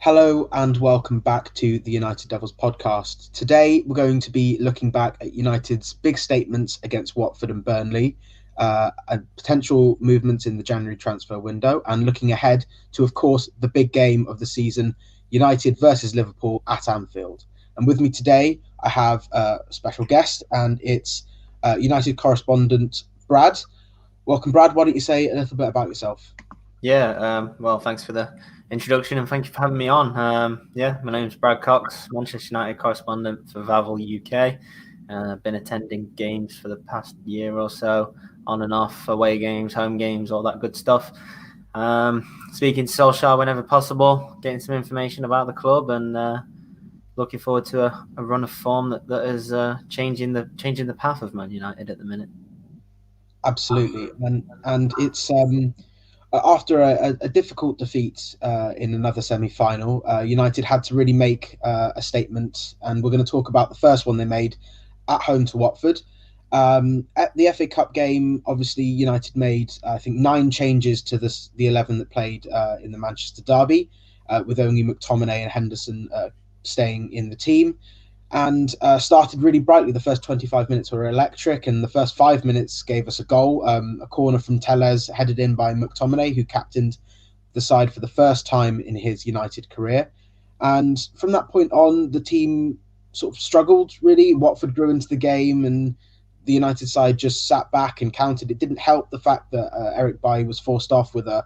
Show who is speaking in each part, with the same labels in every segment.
Speaker 1: Hello and welcome back to the United Devils podcast. Today we're going to be looking back at United's big statements against Watford and Burnley, and potential movements in the January transfer window, and looking ahead to, of course, the big game of the season, United versus Liverpool at Anfield. And with me today, I have a special guest, and it's United correspondent Brad. Welcome, Brad. Why don't you say a little bit about yourself?
Speaker 2: Well, thanks for the introduction and thank you for having me on. My name's Brad Cox, Manchester United correspondent for Vavel UK. I've been attending games for the past year or so, on and off, away games, home games, all that good stuff. Speaking to Solskjaer whenever possible, getting some information about the club, and looking forward to a run of form that is changing the path of Man United at the minute.
Speaker 1: Absolutely, and it's after a difficult defeat in another semi-final, United had to really make a statement, and we're going to talk about the first one they made at home to Watford. At the FA Cup game, obviously United made, I think, 9 changes to the 11 that played in the Manchester derby, with only McTominay and Henderson staying in the team. And started really brightly. The first 25 minutes were electric, and the first 5 minutes gave us a goal, a corner from Tellez headed in by McTominay, who captained the side for the first time in his United career. And from that point on, the team sort of struggled, really. Watford grew into the game, and the United side just sat back and counted. It didn't help the fact that Eric Bailly was forced off with a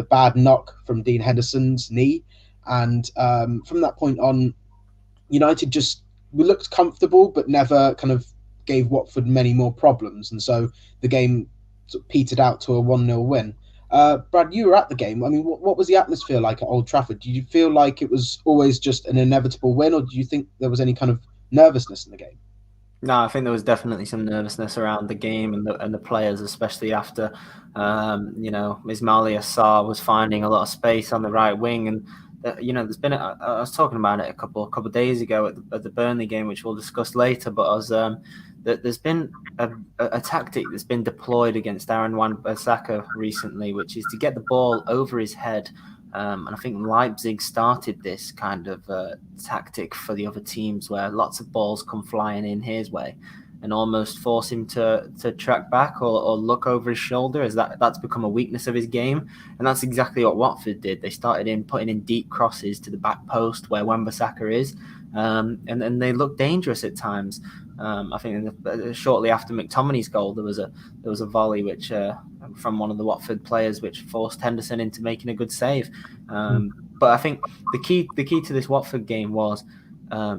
Speaker 1: bad knock from Dean Henderson's knee. And from that point on, United we looked comfortable, but never kind of gave Watford many more problems. And so the game sort of petered out to a 1-0 win. Brad, you were at the game. I mean, what was the atmosphere like at Old Trafford? Did you feel like it was always just an inevitable win, or do you think there was any kind of nervousness in the game?
Speaker 2: No, I think there was definitely some nervousness around the game and the players, especially after, Ismail Assar was finding a lot of space on the right wing. And there's been I was talking about it a couple of days ago at the Burnley game, which we'll discuss later. But there's been a tactic that's been deployed against Aaron Wan-Bissaka recently, which is to get the ball over his head. And I think Leipzig started this kind of tactic for the other teams, where lots of balls come flying in his way and almost force him to track back or look over his shoulder, as that's become a weakness of his game. And that's exactly what Watford did. They started putting in deep crosses to the back post where Wan-Bissaka is, and they looked dangerous at times. I think shortly after McTominay's goal, there was a volley which from one of the Watford players, which forced Henderson into making a good save. But I think the key to this Watford game was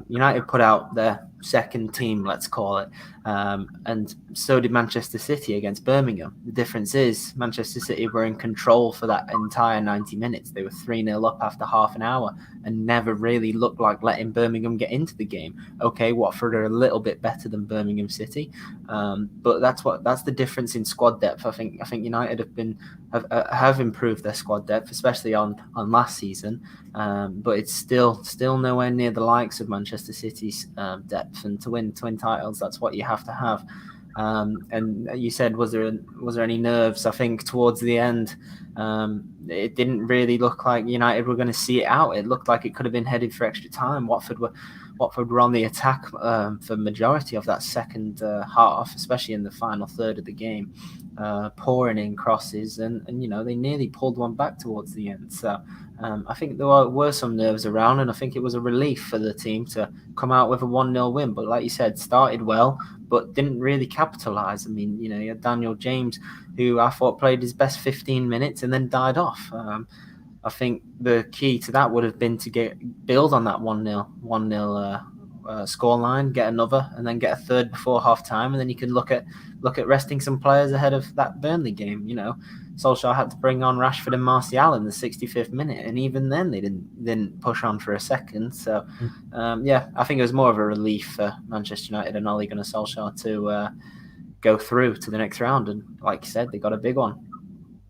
Speaker 2: United put out their second team, let's call it, and so did Manchester City against Birmingham. The difference is Manchester City were in control for that entire 90 minutes. They were 3-0 up after half an hour and never really looked like letting Birmingham get into the game. Okay, Watford are a little bit better than Birmingham City, but that's the difference in squad depth. I think United have improved their squad depth, especially on last season, but it's still nowhere near the likes of Manchester City's depth. And to win titles, that's what you have to have. And you said, was there any nerves? I think towards the end, it didn't really look like United were going to see it out. It looked like it could have been headed for extra time. Watford were on the attack for majority of that second half, especially in the final third of the game, pouring in crosses, and they nearly pulled one back towards the end. So I think there were some nerves around, and I think it was a relief for the team to come out with a 1-0 win. But like you said, started well, but didn't really capitalise. I mean, you had Daniel James, who I thought played his best 15 minutes and then died off. I think the key to that would have been to build on that 1-0 scoreline, get another, and then get a third before half time, and then you can look at resting some players ahead of that Burnley game. Solskjaer had to bring on Rashford and Martial in the 65th minute, and even then they didn't push on for a second. So I think it was more of a relief for Manchester United and Ole Gunnar Solskjaer to go through to the next round, and like you said, they got a big one.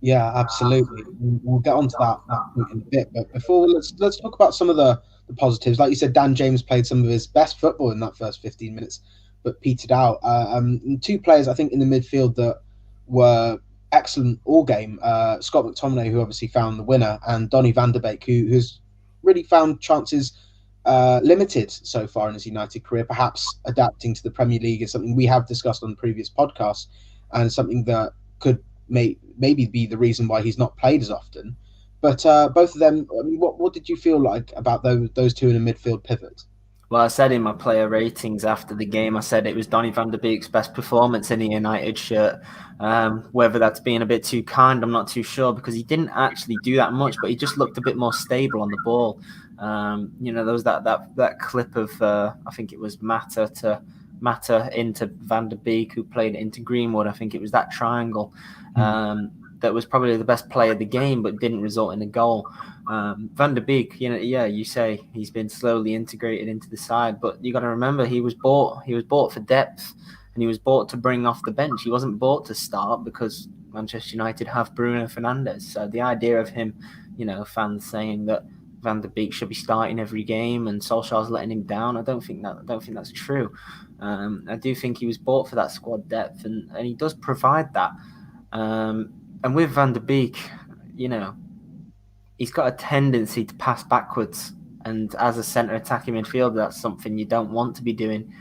Speaker 1: Yeah, absolutely. We'll get onto that point in a bit, but before let's talk about some of the positives. Like you said, Dan James played some of his best football in that first 15 minutes, but petered out. And 2 players, I think, in the midfield that were excellent all game. Scott McTominay, who obviously found the winner, and Donny van der Beek, who's really found chances limited so far in his United career. Perhaps adapting to the Premier League is something we have discussed on previous podcasts, and something that could maybe be the reason why he's not played as often. But both of them, I mean, what did you feel like about those two in a midfield pivot?
Speaker 2: Well, I said in my player ratings after the game, I said it was Donny van der Beek's best performance in a United shirt. Whether that's being a bit too kind, I'm not too sure, because he didn't actually do that much, but he just looked a bit more stable on the ball. There was that clip of I think it was Mata into Van der Beek, who played into Greenwood. I think it was that triangle. That was probably the best play of the game, but didn't result in a goal. Van der Beek, you say he's been slowly integrated into the side, but you got to remember he was bought for depth, and he was bought to bring off the bench. He wasn't bought to start, because Manchester United have Bruno Fernandes. So the idea of him, fans saying that Van der Beek should be starting every game and Solskjaer's letting him down, I don't think that's true. I do think he was bought for that squad depth, and he does provide that. And with Van der Beek, he's got a tendency to pass backwards. And as a centre attacking midfielder, that's something you don't want to be doing.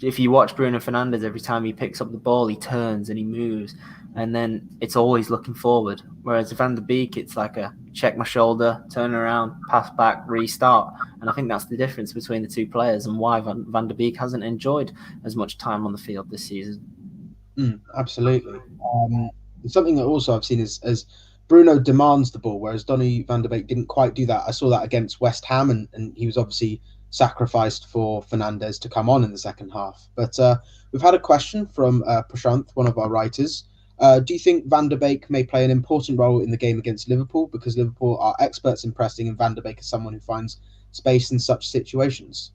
Speaker 2: If you watch Bruno Fernandes, every time he picks up the ball, he turns and he moves. And then it's always looking forward. Whereas Van der Beek, it's like a check my shoulder, turn around, pass back, restart. And I think that's the difference between the two players, and why Van der Beek hasn't enjoyed as much time on the field this season.
Speaker 1: Absolutely. Something that also I've seen is as Bruno demands the ball, whereas Donny van der Beek didn't quite do that. I saw that against West Ham, and he was obviously sacrificed for Fernandes to come on in the second half. But we've had a question from Prashanth, one of our writers. Do you think Van der Beek may play an important role in the game against Liverpool, because Liverpool are experts in pressing, and Van der Beek is someone who finds space in such situations?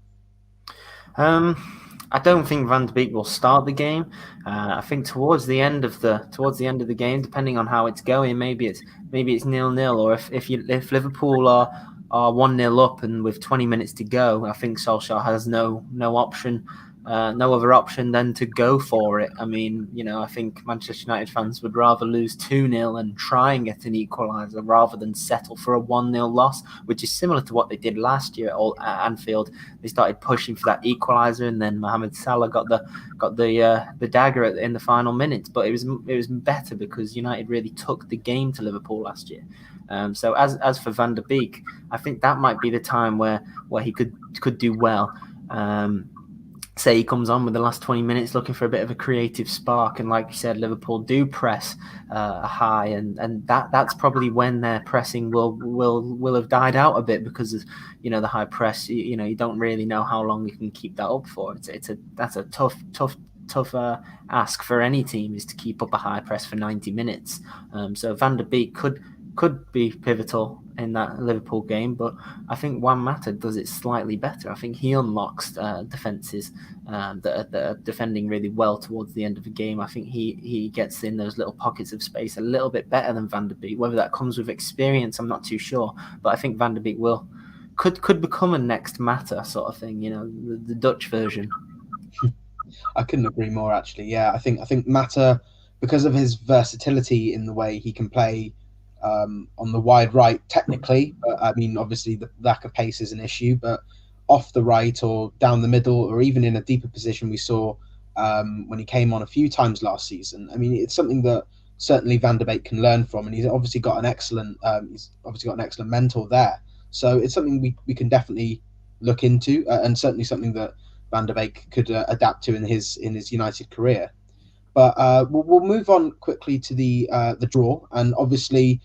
Speaker 2: I don't think Van der Beek will start the game. I think towards the end of the game, depending on how it's going, maybe it's 0-0, or if Liverpool are 1-0 up and with 20 minutes to go, I think Solskjaer has no other option than to go for it. I mean, I think Manchester United fans would rather lose 2-0 and try and get an equaliser rather than settle for a 1-0 loss, which is similar to what they did last year at Anfield. They started pushing for that equaliser, and then Mohamed Salah got the dagger in the final minutes. But it was better because United really took the game to Liverpool last year. So as for Van der Beek, I think that might be the time where he could do well. Say he comes on with the last 20 minutes looking for a bit of a creative spark, and like you said, Liverpool do press high, and that's probably when their pressing will have died out a bit, because of the high press. You don't really know how long you can keep that up for. That's a tough ask for any team, is to keep up a high press for 90 minutes. So Van der Beek could be pivotal in that Liverpool game, but I think Juan Mata does it slightly better. I think he unlocks defences that are defending really well towards the end of the game. I think he gets in those little pockets of space a little bit better than Van der Beek. Whether that comes with experience, I'm not too sure, but I think Van der Beek could become a next Mata sort of thing, the Dutch version.
Speaker 1: I couldn't agree more, actually. Yeah, I think Mata, because of his versatility in the way he can play on the wide right technically, but I mean, obviously the lack of pace is an issue, but off the right or down the middle, or even in a deeper position, we saw when he came on a few times last season. I mean, it's something that certainly Van der Beek can learn from, and he's obviously got an excellent mentor there. So it's something we can definitely look into, and certainly something that Van der Beek could adapt to in his United career. But we'll move on quickly to the draw, and obviously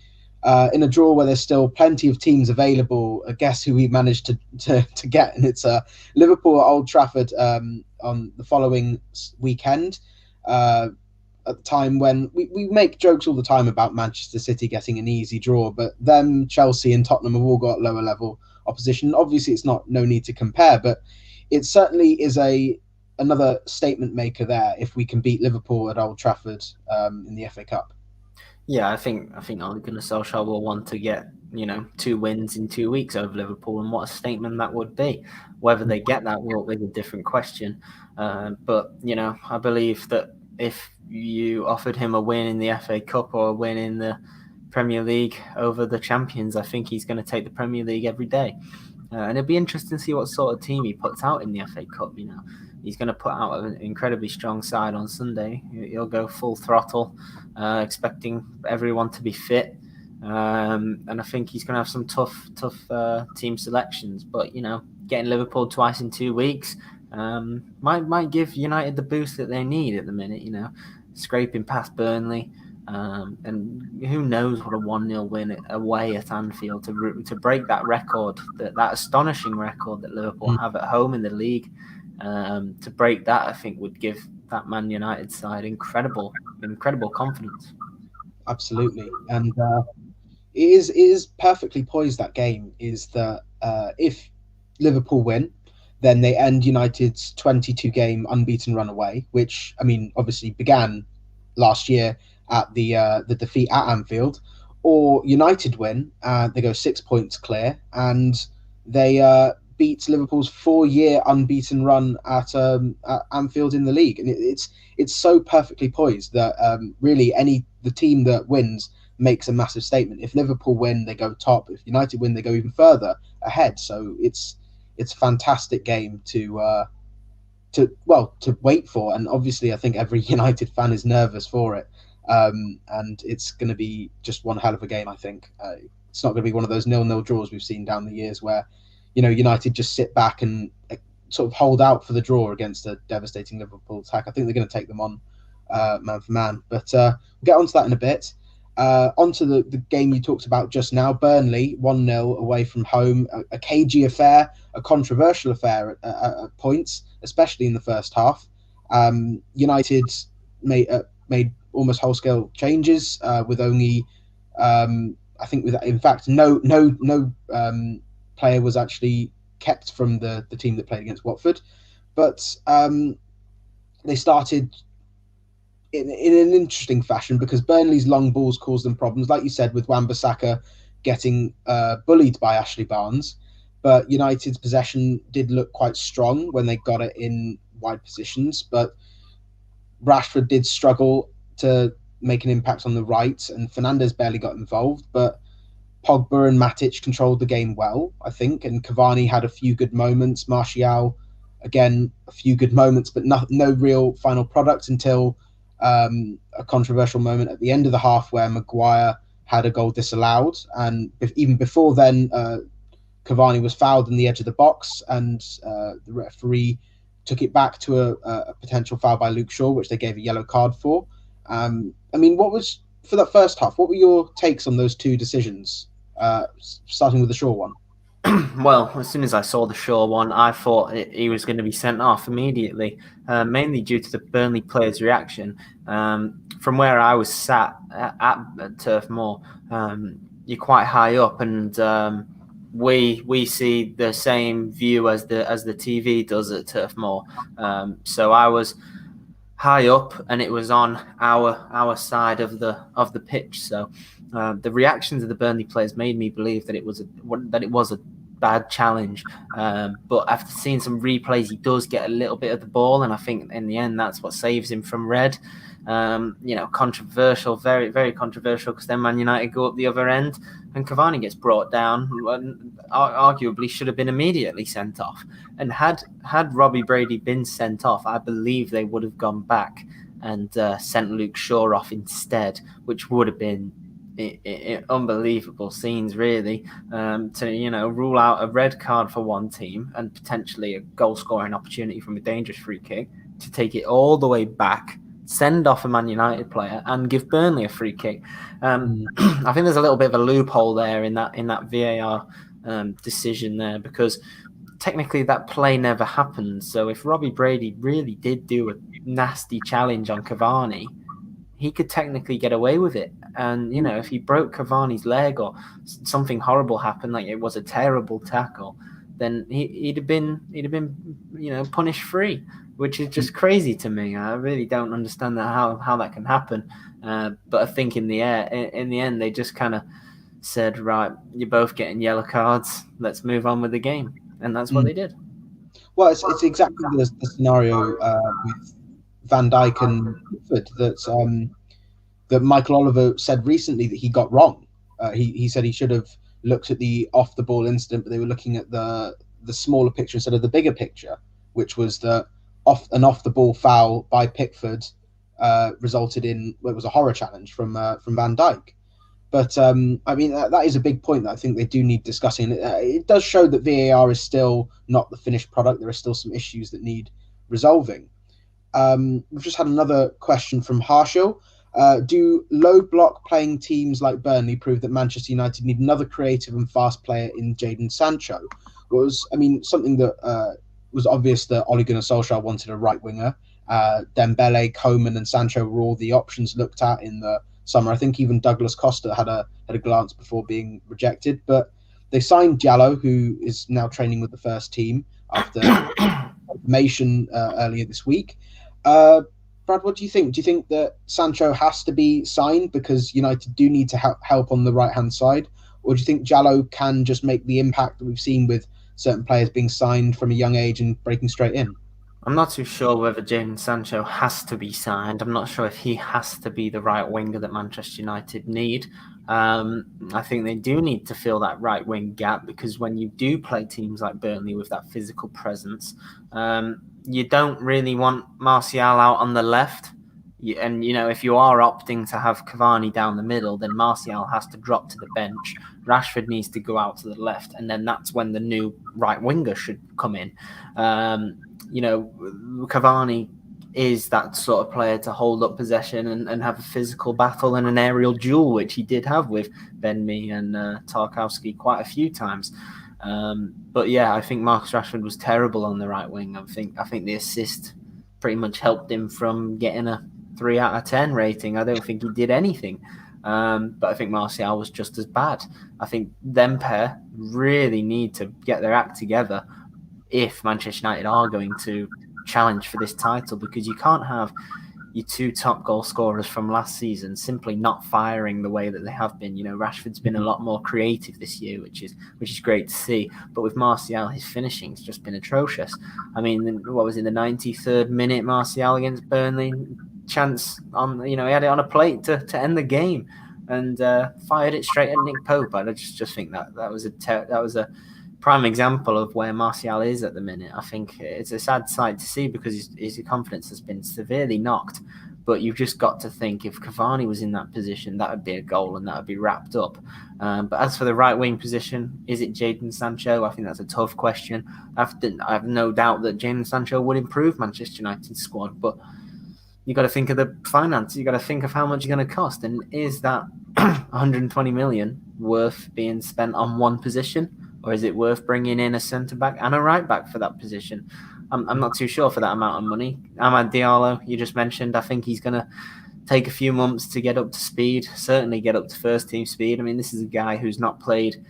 Speaker 1: in a draw where there's still plenty of teams available, guess who we managed to get, and it's Liverpool at Old Trafford on the following weekend. At the time when we make jokes all the time about Manchester City getting an easy draw, but them, Chelsea and Tottenham have all got lower level opposition. Obviously, it's no need to compare, but it certainly is another statement maker there if we can beat Liverpool at Old Trafford in the FA Cup.
Speaker 2: Yeah, I think Ole Gunnar Solskjaer will want to get 2 wins in 2 weeks over Liverpool, and what a statement that would be. Whether they get that will be a different question. But I believe that if you offered him a win in the FA Cup or a win in the Premier League over the champions. I think he's going to take the Premier League every day. And it'll be interesting to see what sort of team he puts out in the FA Cup. He's going to put out an incredibly strong side on Sunday. He'll go full throttle, expecting everyone to be fit. And I think he's going to have some tough team selections. But, getting Liverpool twice in 2 weeks might give United the boost that they need at the minute, scraping past Burnley. And who knows what a 1-0 win away at Anfield to break that record, that astonishing record that Liverpool have at home in the league. To break that, I think, would give that Man United side incredible confidence.
Speaker 1: Absolutely, and it is perfectly poised. That game is that if Liverpool win, then they end United's 22-game unbeaten run away, which, I mean, obviously began last year at the defeat at Anfield. Or United win, they go 6 points clear, and they beat Liverpool's 4-year unbeaten run at Anfield in the league. And it's so perfectly poised that really the team that wins makes a massive statement. If Liverpool win, they go top. If United win, they go even further ahead. So it's a fantastic game to wait for. And obviously, I think every United fan is nervous for it. And it's going to be just one hell of a game, I think. It's not going to be one of those 0-0 draws we've seen down the years where, United just sit back and sort of hold out for the draw against a devastating Liverpool attack. I think they're going to take them on man for man. But we'll get onto that in a bit. Onto the game you talked about just now, Burnley 1-0 away from home, a cagey affair, a controversial affair at points, especially in the first half. United made almost whole-scale changes with only, I think, in fact, no player was actually kept from the team that played against Watford, but they started in an interesting fashion because Burnley's long balls caused them problems, like you said, with Wan-Bissaka getting bullied by Ashley Barnes. But United's possession did look quite strong when they got it in wide positions, but Rashford did struggle to make an impact on the right, and Fernandes barely got involved, but Pogba and Matic controlled the game well, I think, and Cavani had a few good moments. Martial, again, a few good moments, but no real final product until a controversial moment at the end of the half where Maguire had a goal disallowed, and even before then, Cavani was fouled in the edge of the box, and the referee took it back to a potential foul by Luke Shaw, which they gave a yellow card for. I mean, what was, for that first half, what were your takes on those two decisions, starting with the Shaw one?
Speaker 2: Well, as soon as I saw the Shaw one, I thought he was going to be sent off immediately, mainly due to the Burnley players' reaction. From where I was sat at Turf Moor, you're quite high up, and we see the same view as the TV does at Turf Moor. So I was high up, and it was on our side of the pitch. So the reactions of the Burnley players made me believe that it was a bad challenge. But after seeing some replays, he does get a little bit of the ball, and I think in the end that's what saves him from red. Controversial, very, very controversial, because then Man United go up the other end and Cavani gets brought down, arguably should have been immediately sent off. And had Robbie Brady been sent off, I believe they would have gone back and sent Luke Shaw off instead, which would have been unbelievable scenes, really, to rule out a red card for one team and potentially a goal scoring opportunity from a dangerous free kick, to take it all the way back, send off a Man United player, and give Burnley a free kick. I think there's a little bit of a loophole there in that VAR decision there, because technically that play never happened. So if Robbie Brady really did do a nasty challenge on Cavani, he could technically get away with it. And, if he broke Cavani's leg or something horrible happened, like it was a terrible tackle, then he'd have been punished free, which is just crazy to me. I really don't understand how that can happen. But I think in the end, they just kind of said, right, you're both getting yellow cards. Let's move on with the game. And that's what they did.
Speaker 1: Well, it's exactly the scenario with Van Dijk and Pickford that that Michael Oliver said recently that he got wrong. He said he should have looked at the off the ball incident, but they were looking at the smaller picture instead of the bigger picture, which was that off the ball foul by Pickford resulted in it was a horror challenge from Van Dijk. But I mean that is a big point that I think they do need discussing. It does show that VAR is still not the finished product. There are still some issues that need resolving. We've just had another question from Harshil. Do low block playing teams like Burnley prove that Manchester United need another creative and fast player in Jadon Sancho? Something that was obvious that Ole Gunnar Solskjaer wanted a right winger. Dembele, Coman, and Sancho were all the options looked at in the summer. I think even Douglas Costa had a glance before being rejected, but they signed Diallo, who is now training with the first team after confirmation earlier this week. Brad, what do you think? Do you think that Sancho has to be signed because United do need to help on the right-hand side? Or do you think Diallo can just make the impact that we've seen with certain players being signed from a young age and breaking straight in?
Speaker 2: I'm not too sure whether Jadon Sancho has to be signed. I'm not sure if he has to be the right winger that Manchester United need. I think they do need to fill that right wing gap because when you do play teams like Burnley with that physical presence, you don't really want Martial out on the left. And, if you are opting to have Cavani down the middle, then Martial has to drop to the bench. Rashford needs to go out to the left. And then that's when the new right winger should come in. Cavani is that sort of player to hold up possession and have a physical battle and an aerial duel, which he did have with Ben Mee and Tarkowski quite a few times. But yeah, I think Marcus Rashford was terrible on the right wing. I think the assist pretty much helped him from getting a 3 out of 10 rating. I don't think he did anything. But I think Martial was just as bad. I think them pair really need to get their act together if Manchester United are going to challenge for this title, because you can't have your two top goal scorers from last season simply not firing the way that they have been. Rashford's been a lot more creative this year, which is great to see. But with Martial, his finishing's just been atrocious. I mean, what was in the 93rd minute, Martial against Burnley, chance on, he had it on a plate to end the game and fired it straight at Nick Pope. I just think that was a prime example of where Martial is at the minute. I think it's a sad sight to see because his confidence has been severely knocked. But you've just got to think if Cavani was in that position, that would be a goal and that would be wrapped up. But as for the right wing position, is it Jadon Sancho? I think that's a tough question. I have no doubt that Jadon Sancho would improve Manchester United's squad, but you got to think of the finance. You got to think of how much it's going to cost, and is that 120 million worth being spent on one position? Or is it worth bringing in a centre-back and a right-back for that position? I'm not too sure for that amount of money. Amad Diallo, you just mentioned, I think he's going to take a few months to get up to speed, certainly get up to first-team speed. I mean, this is a guy who's not played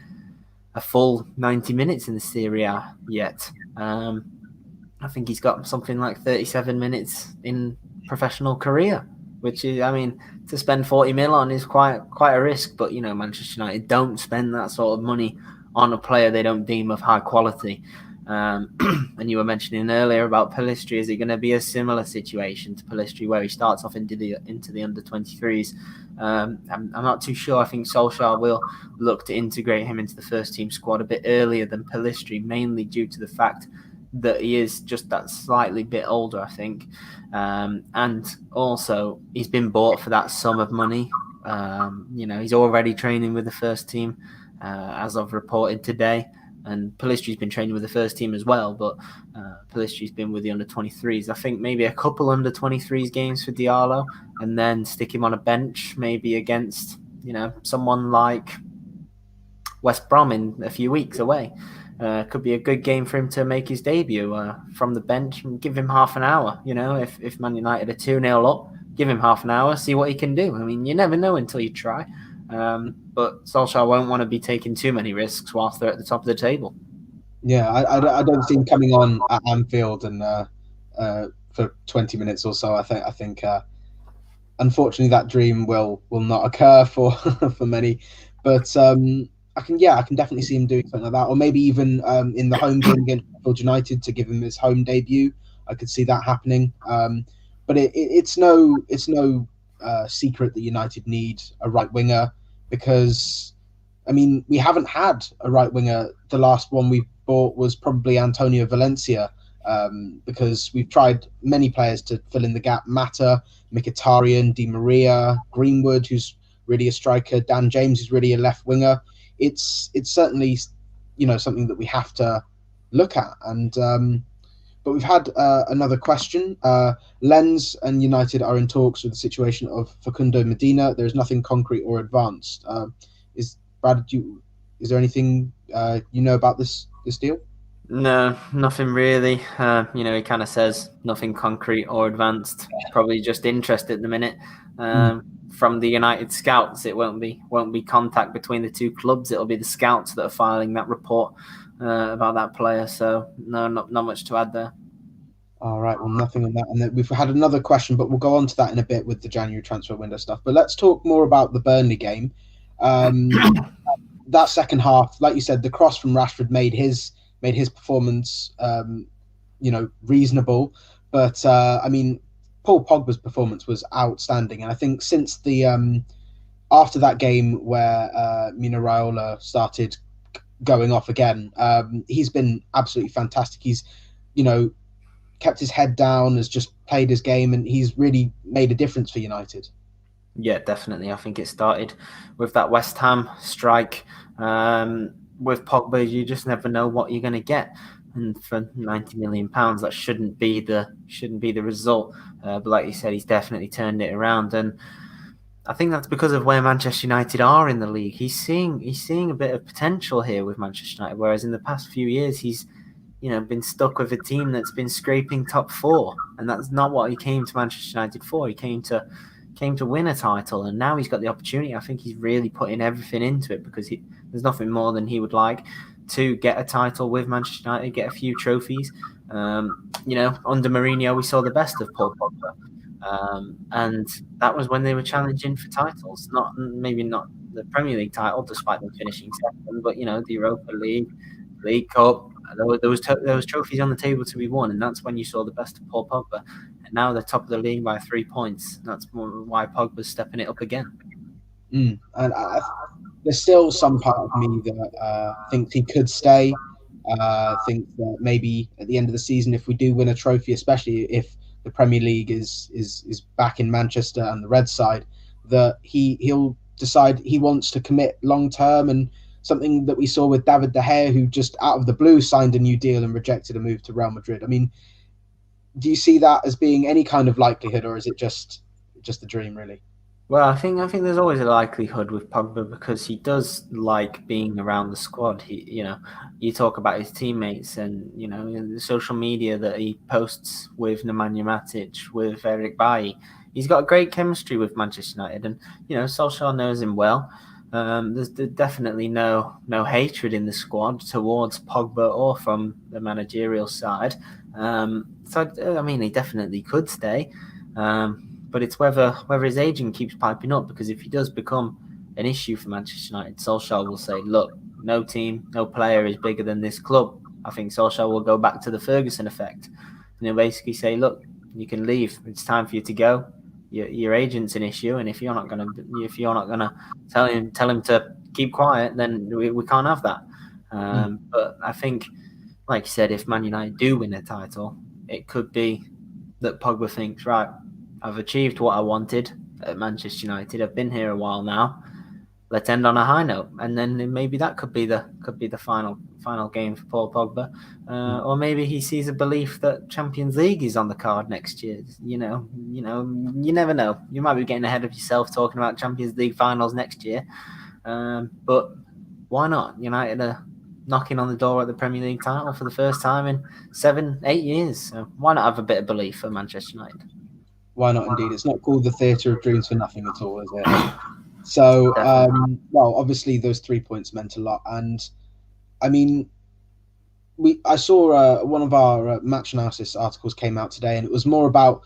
Speaker 2: a full 90 minutes in the Serie A yet. I think he's got something like 37 minutes in professional career, which is, I mean, to spend 40 mil on is quite a risk. But, Manchester United don't spend that sort of money on a player they don't deem of high quality. And you were mentioning earlier about Pellistri. Is it going to be a similar situation to Pellistri where he starts off into the under-23s? I'm not too sure. I think Solskjaer will look to integrate him into the first team squad a bit earlier than Pellistri, mainly due to the fact that he is just that slightly bit older, I think. And also, he's been bought for that sum of money. He's already training with the first team. As I've reported today, and Pellistri's been training with the first team as well, but Pellistri's been with the under-23s. I think maybe a couple under-23s games for Diallo, and then stick him on a bench, maybe against someone like West Brom in a few weeks away. Could be a good game for him to make his debut from the bench and give him half an hour. If Man United are 2-0 up, give him half an hour, see what he can do. I mean, you never know until you try. But Solskjaer won't want to be taking too many risks whilst they're at the top of the table.
Speaker 1: Yeah, I don't see him coming on at Anfield and for 20 minutes or so. I think unfortunately that dream will not occur for many. But I can definitely see him doing something like that, or maybe even in the home game against Sheffield United to give him his home debut. I could see that happening. But it's no secret that United need a right winger, because I mean, we haven't had a right winger. The last one we bought was probably Antonio Valencia, because we've tried many players to fill in the gap. Mata, Mkhitaryan, Di Maria, Greenwood, who's really a striker, Dan James, who's really a left winger. It's certainly, something that we have to look at. And but we've had another question. Lens and United are in talks with the situation of Facundo Medina. There's nothing concrete or advanced. Is Brad? Is there anything about this deal?
Speaker 2: No, nothing really. He kind of says nothing concrete or advanced. Probably just interest at the minute. From the United scouts, it won't be contact between the two clubs. It'll be the scouts that are filing that report about that player. So no, not much to add there.
Speaker 1: All right, well, nothing on that. And then we've had another question, but we'll go on to that in a bit with the January transfer window stuff. But let's talk more about the Burnley game. That second half, like you said, the cross from Rashford made his performance, reasonable. But I mean, Paul Pogba's performance was outstanding, and I think since the after that game where Mino Raiola started going off again, he's been absolutely fantastic. He's, kept his head down, has just played his game, and he's really made a difference for United.
Speaker 2: Yeah, definitely. I think it started with that West Ham strike. With Pogba, you just never know what you're going to get, and for £90 million, that shouldn't be the result. But like you said, he's definitely turned it around, and I think that's because of where Manchester United are in the league. He's seeing a bit of potential here with Manchester United, whereas in the past few years he's been stuck with a team that's been scraping top four, and that's not what he came to Manchester United for. He came to win a title, and now he's got the opportunity. I think he's really putting everything into it, because there's nothing more than he would like to get a title with Manchester United, get a few trophies. Under Mourinho, we saw the best of Paul Pogba, and that was when they were challenging for titles. Maybe not the Premier League title, despite them finishing second, but the Europa League, League Cup. There was trophies on the table to be won, and that's when you saw the best of Paul Pogba. And now they're top of the league by 3 points. That's why Pogba's stepping it up again.
Speaker 1: And there's still some part of me that thinks he could stay. Think that maybe at the end of the season, if we do win a trophy, especially if the Premier League is back in Manchester and the Red side, that he'll decide he wants to commit long term, and something that we saw with David De Gea, who just out of the blue signed a new deal and rejected a move to Real Madrid. I mean, do you see that as being any kind of likelihood, or is it just a dream, really?
Speaker 2: Well, I think there's always a likelihood with Pogba, because he does like being around the squad. You talk about his teammates, and the social media that he posts with Nemanja Matic, with Eric Bailly. He's got great chemistry with Manchester United, and Solskjaer knows him well. There's definitely no hatred in the squad towards Pogba or from the managerial side. So I mean, he definitely could stay, but it's whether his agent keeps piping up, because if he does become an issue for Manchester United, Solskjaer will say, look, no team, no player is bigger than this club. I think Solskjaer will go back to the Ferguson effect, and he'll basically say, look, you can leave. It's time for you to go. Your agent's an issue, and if you're not gonna tell him to keep quiet, then we can't have that. But I think, like you said, if Man United do win a title, it could be that Pogba thinks, right, I've achieved what I wanted at Manchester United. I've been here a while now. Let's end on a high note, and then maybe that could be the final game for Paul Pogba, or maybe he sees a belief that Champions League is on the card next year. You never know. You might be getting ahead of yourself talking about Champions League finals next year, but why not? United are knocking on the door at the Premier League title for the first time in 7-8 years. So why not have a bit of belief for Manchester United?
Speaker 1: Why not, indeed? It's not called the Theatre of Dreams for nothing at all, is it? So, well, obviously those 3 points meant a lot, and I mean, I saw one of our match analysis articles came out today, and it was more about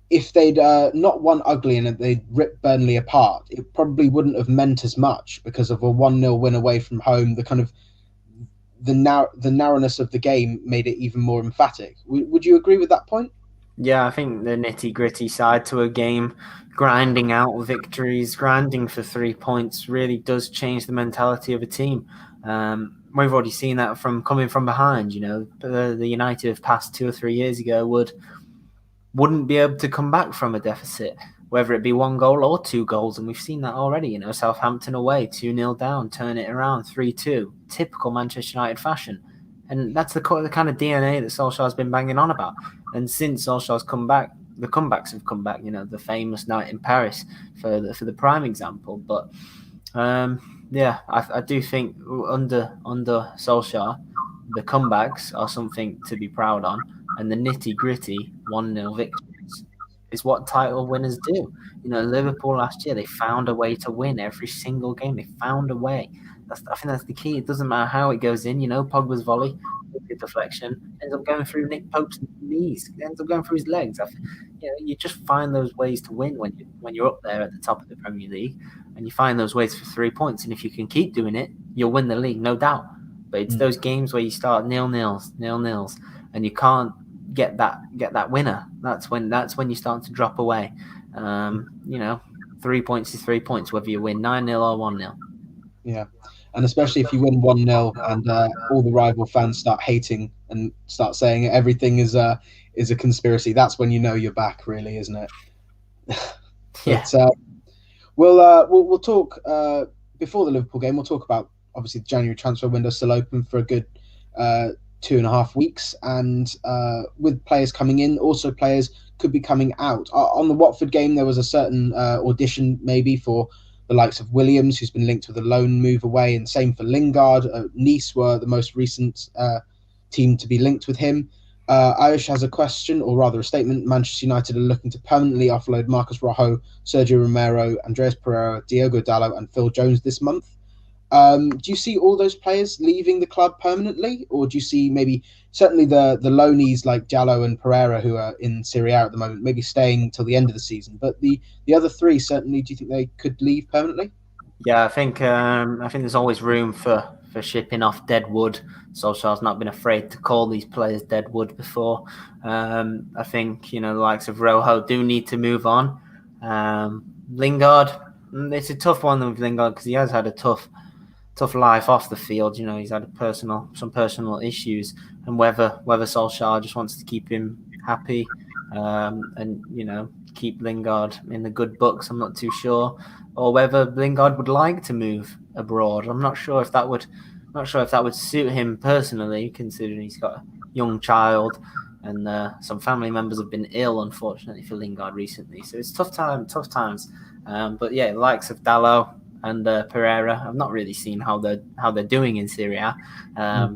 Speaker 1: if they'd not won ugly and they'd ripped Burnley apart, it probably wouldn't have meant as much because of a 1-0 win away from home. The kind of the narrowness of the game made it even more emphatic. Would you agree with that point?
Speaker 2: Yeah, I think the nitty-gritty side to a game, grinding out victories, grinding for 3 points, really does change the mentality of a team. We've already seen that from coming from behind. The United of past 2 or 3 years ago wouldn't be able to come back from a deficit, whether it be 1 goal or 2 goals. And we've seen that already. Southampton away, 2-0 down, turn it around, 3-2, typical Manchester United fashion. And that's the kind of DNA that Solskjaer's been banging on about. And since Solskjaer's come back, the comebacks have come back. The famous night in Paris for the prime example. But yeah, I do think under Solskjaer, the comebacks are something to be proud on, and the nitty-gritty 1-0 victories is what title winners do. Liverpool last year, they found a way to win every single game. They found a way. I think that's the key. It doesn't matter how it goes in. Pogba's volley, the deflection, ends up going through Nick Pope's knees, ends up going through his legs. You just find those ways to win when you're up there at the top of the Premier League, and you find those ways for 3 points. And if you can keep doing it, you'll win the league, no doubt. But it's those games where you start 0-0s, and you can't get that winner. That's when you start to drop away. 3 points is 3 points, whether you win 9-0 or 1-0.
Speaker 1: Yeah, and especially if you win 1-0 and all the rival fans start hating and start saying everything is a conspiracy. That's when you know you're back, really, isn't it?
Speaker 2: Yeah.
Speaker 1: But we'll talk before the Liverpool game. We'll talk about obviously the January transfer window still open for a good 2.5 weeks, and with players coming in, also players could be coming out. On the Watford game, there was a certain audition maybe for the likes of Williams, who's been linked with a loan move away, and same for Lingard. Nice were the most recent team to be linked with him. Ayush has a question, or rather a statement. Manchester United are looking to permanently offload Marcus Rojo, Sergio Romero, Andreas Pereira, Diogo Dalot, and Phil Jones this month. Do you see all those players leaving the club permanently, or do you see maybe certainly the loanees like Jallo and Pereira, who are in Serie A at the moment, maybe staying till the end of the season? But the other three, certainly, do you think they could leave permanently?
Speaker 2: Yeah, I think there's always room for shipping off dead wood. Solskjaer's not been afraid to call these players dead wood before. I think the likes of Rojo do need to move on. Lingard, it's a tough one with Lingard because he has had a tough life off the field. He's had some personal issues, and whether Solskjaer just wants to keep him happy and keep Lingard in the good books, I'm not too sure, or whether Lingard would like to move abroad. I'm not sure if that would suit him personally, considering he's got a young child and some family members have been ill, unfortunately, for Lingard recently. So it's tough times. But yeah, the likes of Dalot and Pereira, I've not really seen how they're doing in Serie A,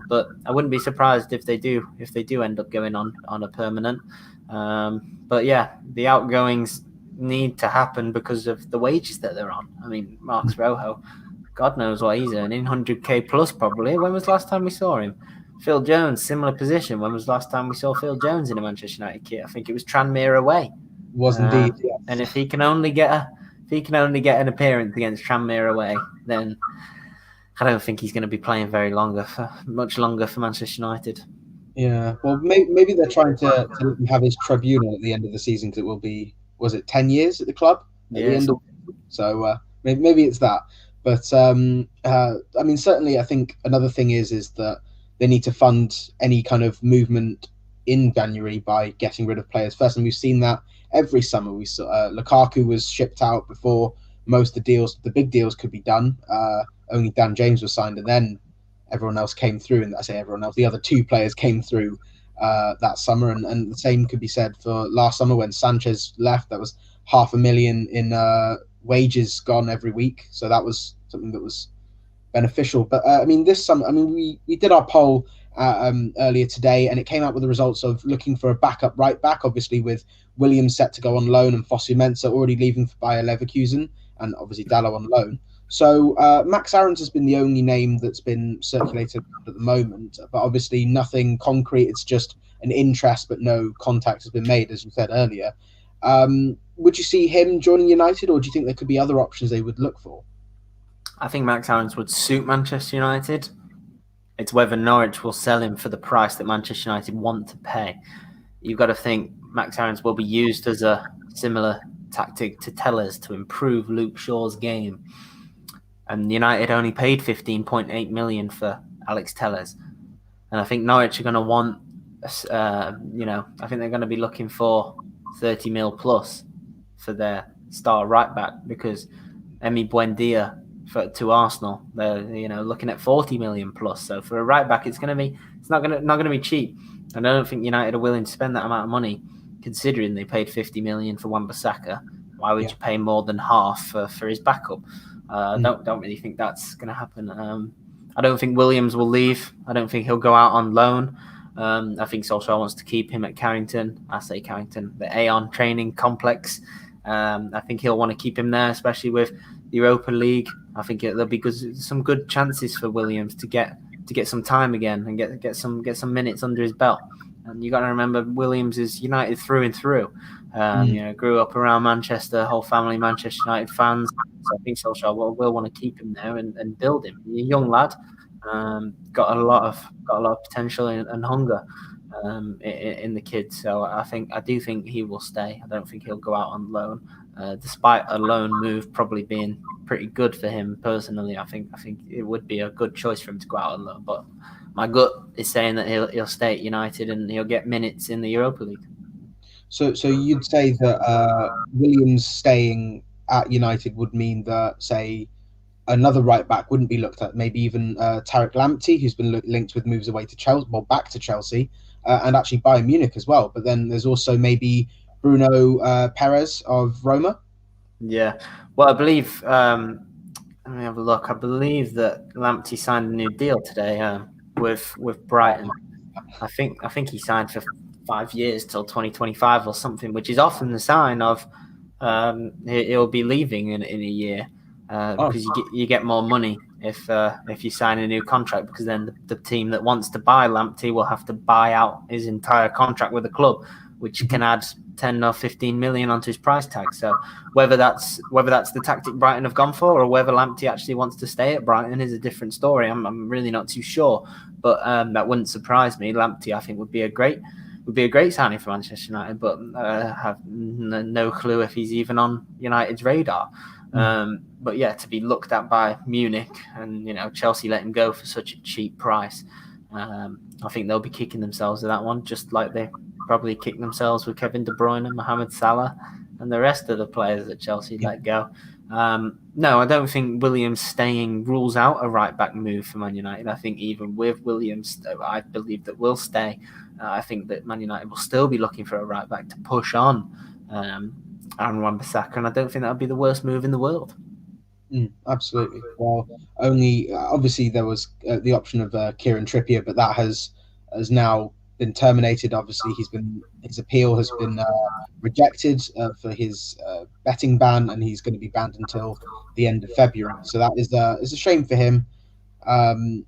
Speaker 2: but I wouldn't be surprised if they do end up going on a permanent. But yeah, the outgoings need to happen because of the wages that they're on. I mean, Marcus Rojo, God knows what he's earning, 100k plus probably. When was the last time we saw him? Phil Jones, similar position. When was the last time we saw Phil Jones in a Manchester United kit? I think it was Tranmere away.
Speaker 1: Was indeed, yes.
Speaker 2: And if he can only get an appearance against Tranmere away, then I don't think he's going to be playing much longer for Manchester United.
Speaker 1: Yeah, well, maybe they're trying to let him have his tribunal at the end of the season, because it will be, was it 10 years at the club at the end of so maybe it's that. But I mean, certainly, I think another thing is that they need to fund any kind of movement in January by getting rid of players first, and we've seen that every summer. We saw Lukaku was shipped out before most of the big deals could be done. Only Dan James was signed, and then everyone else came through, and I say everyone else, the other two players came through that summer, and the same could be said for last summer when Sanchez left. That was $500,000 in wages gone every week, so that was something that was beneficial. But I mean, this summer, I mean, we did our poll earlier today, and it came out with the results of looking for a backup right back, obviously with Williams set to go on loan and Fosu Mensah already leaving for Bayer Leverkusen, and obviously Dalot on loan. So Max Aarons has been the only name that's been circulated at the moment, but obviously nothing concrete. It's just an interest, but no contact has been made, as you said earlier. Would you see him joining United, or do you think there could be other options they would look for?
Speaker 2: I think Max Aarons would suit Manchester United. It's whether Norwich will sell him for the price that Manchester United want to pay. You've got to think Max Aarons will be used as a similar tactic to Tellers to improve Luke Shaw's game. And United only paid 15.8 million for Alex Tellers. And I think Norwich are going to want, I think they're going to be looking for 30 mil plus for their star right back, because Emi Buendia to Arsenal, they're looking at 40 million plus. So for a right back, it's not going to be cheap. And I don't think United are willing to spend that amount of money, considering they paid 50 million for Wan-Bissaka. Why would you pay more than half for his backup? Don't really think that's going to happen. I don't think Williams will leave. I don't think he'll go out on loan. I think Solskjaer wants to keep him at Carrington. I say Carrington, the Aon training complex. I think he'll want to keep him there, especially with the Europa League. I think there'll be some good chances for Williams to get some time again and get some minutes under his belt. And you got to remember, Williams is United through and through. Grew up around Manchester, whole family Manchester United fans. So I think Solskjaer will want to keep him there and build him. He's a young lad, got a lot of potential and hunger in the kid. So I do think he will stay. I don't think he'll go out on loan, despite a loan move probably being pretty good for him personally. I think it would be a good choice for him to go out on loan. But my gut is saying that he'll stay at United and he'll get minutes in the Europa League.
Speaker 1: So you'd say that Williams staying at United would mean that, say, another right back wouldn't be looked at, maybe even Tariq Lamptey, who's been linked with moves away to Chelsea, well, back to Chelsea, and actually Bayern Munich as well. But then there's also maybe Bruno Perez of Roma.
Speaker 2: Yeah, well, I believe. Let me have a look. I believe that Lamptey signed a new deal today with Brighton. I think he signed for 5 years till 2025 or something, which is often the sign of he'll be leaving in a year, because you get more money if you sign a new contract, because then the team that wants to buy Lamptey will have to buy out his entire contract with the club, which can add 10 or 15 million onto his price tag. So whether that's the tactic Brighton have gone for, or whether Lamptey actually wants to stay at Brighton, is a different story. I'm really not too sure, but that wouldn't surprise me. Lamptey, I think, would be a great signing for Manchester United, but I have no clue if he's even on United's radar. But yeah, to be looked at by Munich and Chelsea let him go for such a cheap price, I think they'll be kicking themselves with that one, just like they probably kicked themselves with Kevin De Bruyne and Mohamed Salah and the rest of the players that Chelsea let go. No, I don't think Williams staying rules out a right-back move for Man United. I think even with Williams, I believe that will stay. I think that Man United will still be looking for a right-back to push on Aaron Wan-Bissaka, and I don't think that would be the worst move in the world.
Speaker 1: Absolutely. Well, obviously there was the option of Kieran Trippier, but that has now been terminated. Obviously, his appeal has been rejected for his betting ban, and he's going to be banned until the end of February. So that is a shame for him. And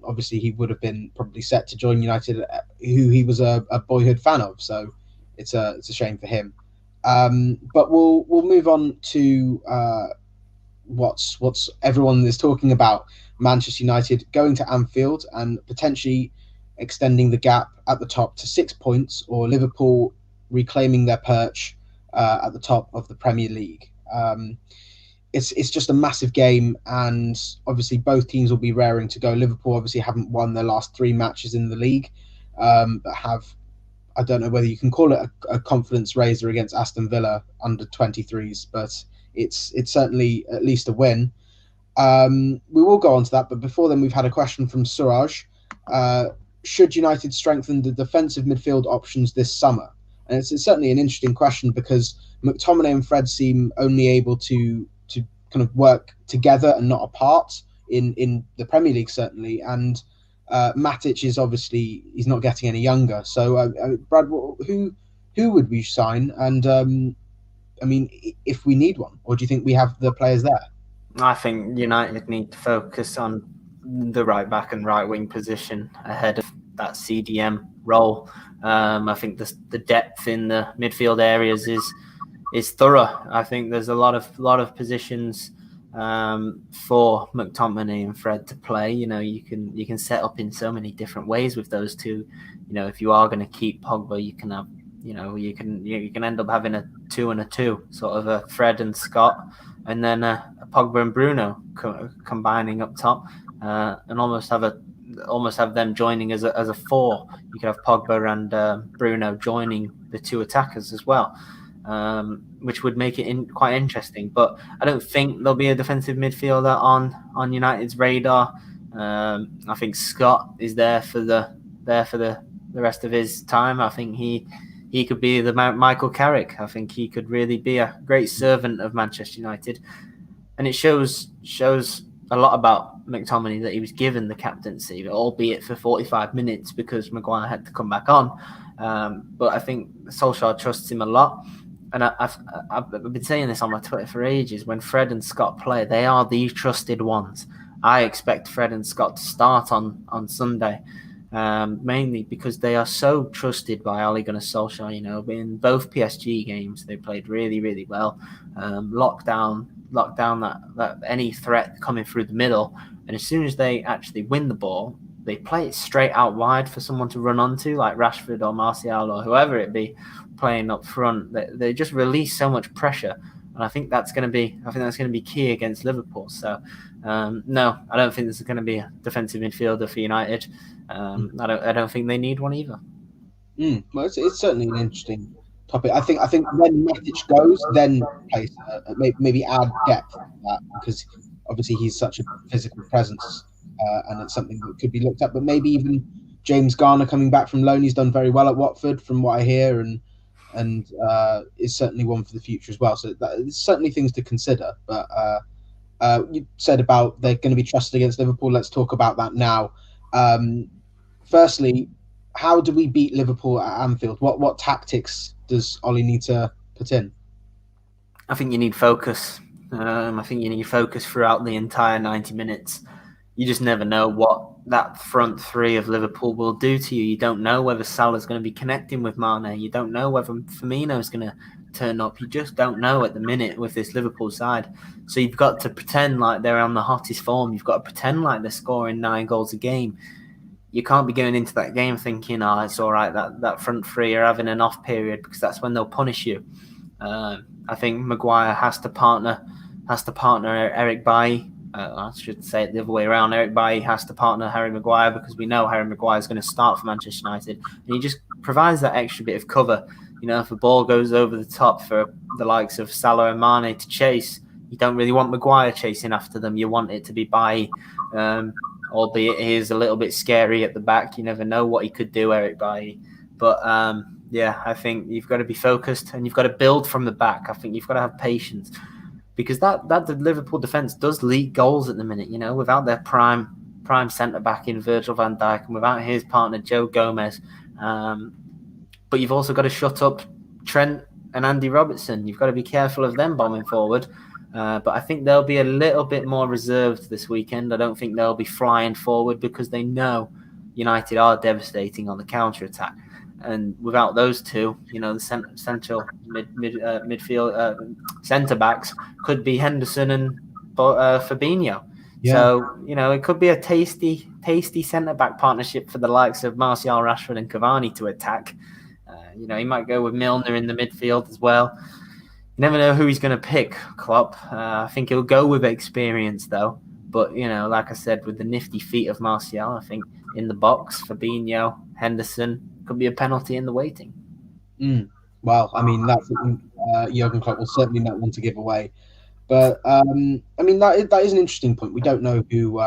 Speaker 1: obviously he would have been probably set to join United, who he was a boyhood fan of. So it's a shame for him. But we'll move on to what's everyone is talking about: Manchester United going to Anfield and potentially extending the gap at the top to 6 points, or Liverpool reclaiming their perch at the top of the Premier League. It's just a massive game, and obviously both teams will be raring to go. Liverpool obviously haven't won their last 3 matches in the league, but have, I don't know whether you can call it a confidence raiser against Aston Villa under 23s, but it's certainly at least a win. We will go on to that, but before then, we've had a question from Suraj. Should United strengthen the defensive midfield options this summer? And it's certainly an interesting question, because McTominay and Fred seem only able to kind of work together and not apart in the Premier League, certainly. And Matic is obviously, he's not getting any younger. So, Brad, who would we sign? And I mean, if we need one, or do you think we have the players there?
Speaker 2: I think United need to focus on the right back and right wing position ahead of that CDM role. I think the depth in the midfield areas is thorough. I think there's a lot of positions for McTominay and Fred to play. You can set up in so many different ways with those two. If you are going to keep Pogba, you can have you can end up having a 2 and 2, sort of a Fred and Scott, and then a Pogba and Bruno combining up top, and almost have them joining as a four. You could have Pogba and Bruno joining the two attackers as well, which would make it quite interesting. But I don't think there'll be a defensive midfielder on United's radar. I think Scott is there for the rest of his time. I think he could be the Michael Carrick. I think he could really be a great servant of Manchester United, and it shows a lot about McTominay that he was given the captaincy, albeit for 45 minutes because Maguire had to come back on. But I think Solskjaer trusts him a lot. And I've been saying this on my Twitter for ages. When Fred and Scott play, they are the trusted ones. I expect Fred and Scott to start on Sunday, mainly because they are so trusted by Ole Gunnar Solskjaer. In both PSG games, they played really, really well. Locked down that any threat coming through the middle. And as soon as they actually win the ball, they play it straight out wide for someone to run onto, like Rashford or Martial or whoever it be playing up front. They just release so much pressure, and I think that's going to be key against Liverpool. So no, I don't think there's going to be a defensive midfielder for United. I don't think they need one either.
Speaker 1: Well, it's certainly an interesting topic. I think when Matic goes, then maybe add depth to that, because obviously he's such a physical presence, and it's something that could be looked at. But maybe even James Garner coming back from loan, he's done very well at Watford from what I hear, and is certainly one for the future as well. So there's certainly things to consider. But you said about they're going to be trusted against Liverpool. Let's talk about that now. Firstly, how do we beat Liverpool at Anfield? What tactics does Ollie need to put in?
Speaker 2: I think you need focus. I think you need focus throughout the entire 90 minutes. You just never know what that front three of Liverpool will do to you. You don't know whether Salah's going to be connecting with Mane. You don't know whether Firmino's going to turn up. You just don't know at the minute with this Liverpool side. So you've got to pretend like they're on the hottest form. You've got to pretend like they're scoring 9 goals a game. You can't be going into that game thinking, it's all right, that front three are having an off period, because that's when they'll punish you. I think Maguire has to partner Eric Bailly. I should say it the other way around. Eric Bailly has to partner Harry Maguire, because we know Harry Maguire is going to start for Manchester United, and he just provides that extra bit of cover. If a ball goes over the top for the likes of Salah and Mane to chase, you don't really want Maguire chasing after them. You want it to be Bailly, albeit he is a little bit scary at the back. You never know what he could do, Eric Bailly. But I think you've got to be focused, and you've got to build from the back. I think you've got to have patience, because that the Liverpool defence does leak goals at the minute. Without their prime centre back in Virgil van Dijk, and without his partner Joe Gomez. But you've also got to shut up Trent and Andy Robertson. You've got to be careful of them bombing forward. But I think they'll be a little bit more reserved this weekend. I don't think they'll be flying forward, because they know United are devastating on the counter-attack. And without those two, the central midfield centre-backs could be Henderson and Fabinho. Yeah. So, it could be a tasty centre-back partnership for the likes of Martial, Rashford and Cavani to attack. He might go with Milner in the midfield as well. You never know who he's going to pick, Klopp. I think he'll go with experience, though. But, like I said, with the nifty feet of Martial, I think in the box, Fabinho, Henderson, could be a penalty in the waiting.
Speaker 1: Well, I mean, that's Jurgen Klopp will certainly not want to give away. But, I mean, that is an interesting point. We don't know who